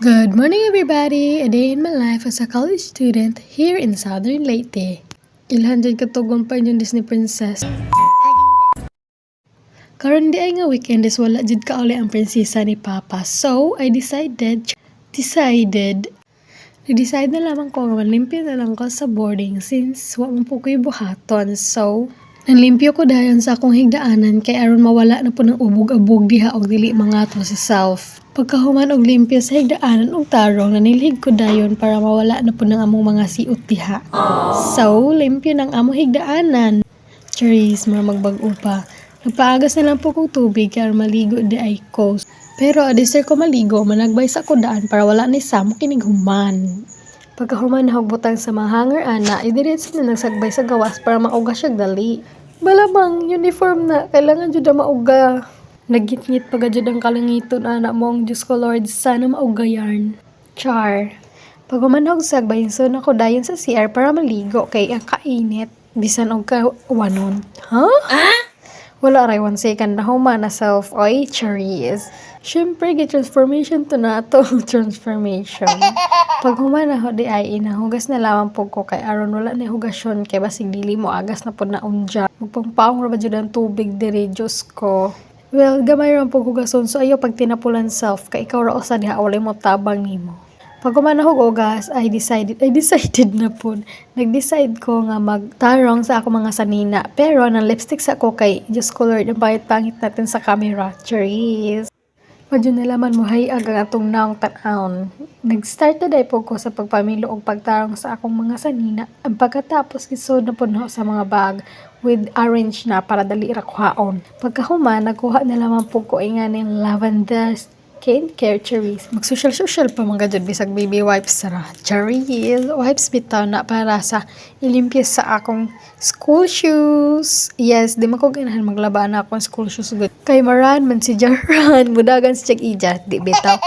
Good morning, everybody! A day in my life as a college student here in Southern Leyte. Ilhan dyan katugon pa yung Disney Princess. Karon di ay nga weekend is wala jud ka uli ang prinsesa ni Papa. So, I decided na lamang ko nga manlimpyo na lang ko sa boarding since wa man po ko'y buhaton. So, nanlimpyo ko dayon sa akong higdaanan kay aron mawala na po ng ubog-abog diha og dili mangato si self. Pagkahuman og limpyo sa higdaanan og tarong, nanilhig ko dayon para mawala na po ng among mga siot diha. So, limpyo ng among higdaanan. Charis, magbag-o pa. Nagpaagas na lang po kong tubig kaya maligo di ay ko. Pero adisir ko maligo, managbay sa kudaan para wala ni Samo kinig human. Pagkahuman na butang sa mga hanger ana, idiretso na nagsagbay sa gawas para mauga siya dali. Balabang, uniform na, kailangan jud na mauga. Nagitngit pag jud ang kalangiton ana mong Diyos ko Lord, sana mauga yarn. Char. Paghumanhog sagbay, so nako dayon sa CR para maligo kay ang kainit. Bisan og kawanon. Wala ray 1 second na human na self. Oy, charis. Siyempre, transformation to na to. Transformation. Pag human na di ay inahugas na lamang po ko kay aron wala na hugasyon kay basig dili mo agas na po na unja. Magpangpaong ra ba jud ang tubig diri, Diyos ko. Well, gamay ra po hugason so ayo pag tinapulan self kay ikaw ra usa diha wala mo tabang nimo. Pag kumanahog ogas, I decided na po. Nag-decide ko nga magtarong sa ako mga sanina. Pero, ng lipstick sa ako kay Diyos ko Lord, ang pangit natin sa camera. Cheers! Madyo nalaman mo, hayag ang atong naong tan-aon. Nag-start na dahil po ko sa pagpamilo o pagtarong sa akong mga sanina. Ang pagkatapos, isod na po na sa mga bag with orange na para dali rakuhaon. Pagkahuman, nagkuha na lamang po ko ng lavender care cherries. Mag-social pa mga dyan bisag baby wipes sara. Cherries. Wipes bitaw na para sa ilimpyo sa akong school shoes. Yes, di ko ganahan maglaba na akong school shoes. Kay Maran man si Jaran. Mudagan si Ija. Di bitaw.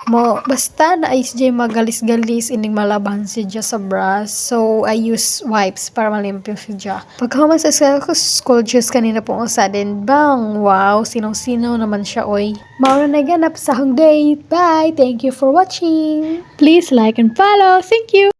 Mo, basta na ay si magalis-galis ining malaban si Ja sa bras. So, I use wipes para malimpyo si Ja. Pagkahuman sa school shoes kanina po usa din. Bang! Wow! Sinaw-sinaw naman siya, oy. Maura na ganap sa hong date. Bye! Thank you for watching! Please like and follow. Thank you!